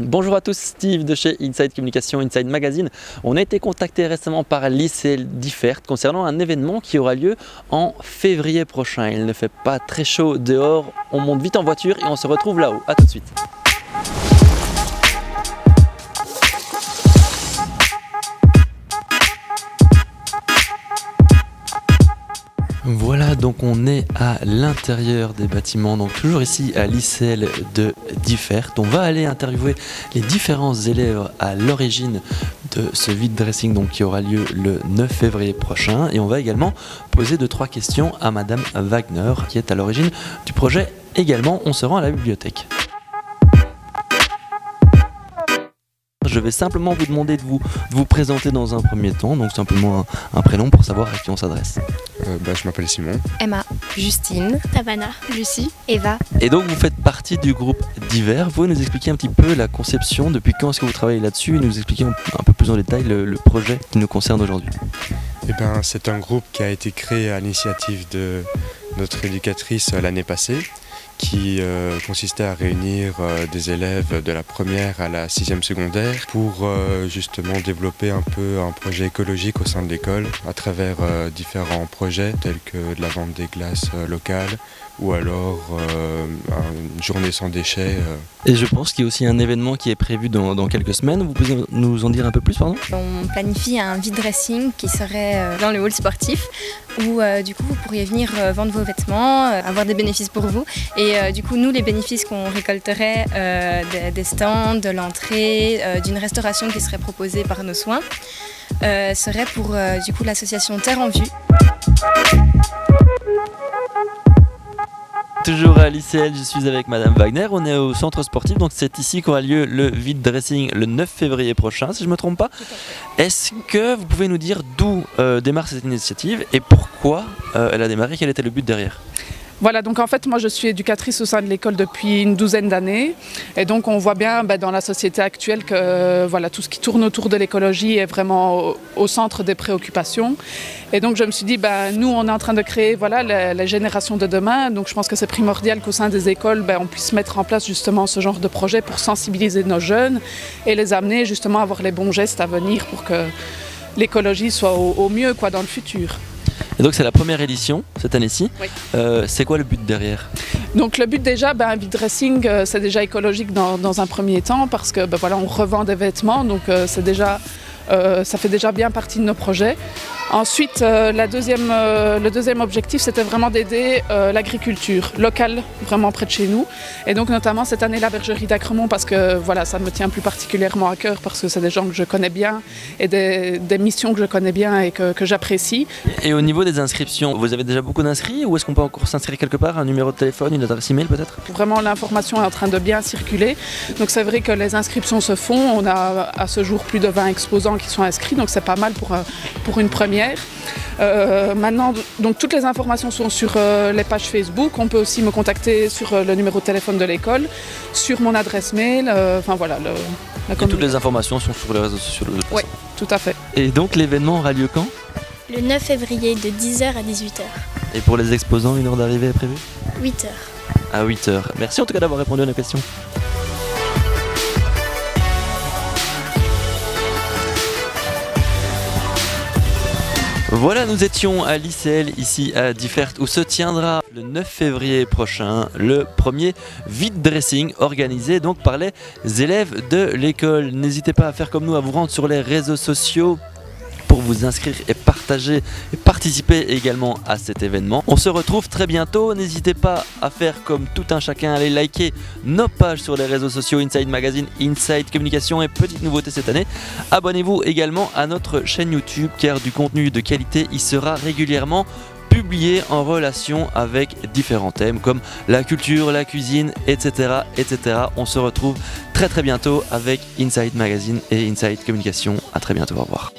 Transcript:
Bonjour à tous, Steve de chez Inside Communication, Inside Magazine. On a été contacté récemment par l'ICL Differt concernant un événement qui aura lieu en février prochain. Il ne fait pas très chaud dehors, on monte vite en voiture et on se retrouve là-haut. A tout de suite. Voilà, donc on est à l'intérieur des bâtiments, donc toujours ici à l'ICL de Differt. On va aller interviewer les différents élèves à l'origine de ce vide dressing donc, qui aura lieu le 9 février prochain. Et on va également poser 2-3 questions à Madame Wagner qui est à l'origine du projet également. On se rend à la bibliothèque. Je vais simplement vous demander de vous présenter dans un premier temps, donc simplement un prénom pour savoir à qui on s'adresse. Je m'appelle Simon. Emma. Justine. Savannah. Lucie. Eva. Et donc vous faites partie du groupe Divers. Vous pouvez nous expliquer un petit peu la conception, depuis quand est-ce que vous travaillez là-dessus et nous expliquer un peu plus en détail le projet qui nous concerne aujourd'hui. C'est un groupe qui a été créé à l'initiative de notre éducatrice l'année passée, qui consistait à réunir des élèves de la première à la 6e secondaire pour justement développer un peu un projet écologique au sein de l'école à travers différents projets tels que de la vente des glaces locales ou alors une journée sans déchets. Et je pense qu'il y a aussi un événement qui est prévu dans quelques semaines. Vous pouvez nous en dire un peu plus, pardon ? On planifie un vide dressing qui serait dans le hall sportif où du coup vous pourriez venir vendre vos vêtements, avoir des bénéfices pour vous. Et du coup nous les bénéfices qu'on récolterait des stands, de l'entrée, d'une restauration qui serait proposée par nos soins serait pour du coup l'association Terre en Vue. Toujours à l'ICL, je suis avec Madame Wagner, on est au centre sportif, donc c'est ici qu'aura lieu le vide dressing le 9 février prochain, si je ne me trompe pas. Est-ce que vous pouvez nous dire d'où démarre cette initiative et pourquoi elle a démarré, quel était le but derrière ? Voilà, donc en fait, moi je suis éducatrice au sein de l'école depuis une douzaine d'années et donc on voit bien dans la société actuelle que voilà, tout ce qui tourne autour de l'écologie est vraiment au centre des préoccupations. Et donc je me suis dit, nous on est en train de créer la génération de demain, donc je pense que c'est primordial qu'au sein des écoles, on puisse mettre en place justement ce genre de projet pour sensibiliser nos jeunes et les amener justement à avoir les bons gestes à venir pour que l'écologie soit au mieux dans le futur. Et donc c'est la première édition cette année-ci. Oui. C'est quoi le but derrière ? Donc le but déjà, un vide dressing, c'est déjà écologique dans un premier temps parce que on revend des vêtements, donc c'est déjà, ça fait déjà bien partie de nos projets. Ensuite, le deuxième objectif, c'était vraiment d'aider l'agriculture locale, vraiment près de chez nous. Et donc notamment cette année, la bergerie d'Acremont, parce que ça me tient plus particulièrement à cœur, parce que c'est des gens que je connais bien et des missions que je connais bien et que j'apprécie. Et au niveau des inscriptions, vous avez déjà beaucoup d'inscrits ou est-ce qu'on peut encore s'inscrire quelque part, un numéro de téléphone, une adresse email peut-être ? Vraiment, l'information est en train de bien circuler. Donc c'est vrai que les inscriptions se font. On a à ce jour plus de 20 exposants qui sont inscrits, donc c'est pas mal pour une première. Maintenant, donc toutes les informations sont sur les pages Facebook. On peut aussi me contacter sur le numéro de téléphone de l'école, sur mon adresse mail. Et toutes les informations sont sur les réseaux sociaux. Oui, tout à fait. Et donc l'événement aura lieu quand ? Le 9 février de 10h à 18h. Et pour les exposants, une heure d'arrivée est prévue ? 8h. À 8h. Merci en tout cas d'avoir répondu à nos questions. Voilà, nous étions à l'ICL ici à Differt où se tiendra le 9 février prochain le premier vide dressing organisé donc par les élèves de l'école. N'hésitez pas à faire comme nous, à vous rendre sur les réseaux sociaux pour vous inscrire et partager et participer également à cet événement. On se retrouve très bientôt. N'hésitez pas à faire comme tout un chacun, aller liker nos pages sur les réseaux sociaux Inside Magazine, Inside Communication et petite nouveauté cette année. Abonnez-vous également à notre chaîne YouTube car du contenu de qualité y sera régulièrement publié en relation avec différents thèmes comme la culture, la cuisine, etc. etc. On se retrouve très bientôt avec Inside Magazine et Inside Communication. À très bientôt, au revoir.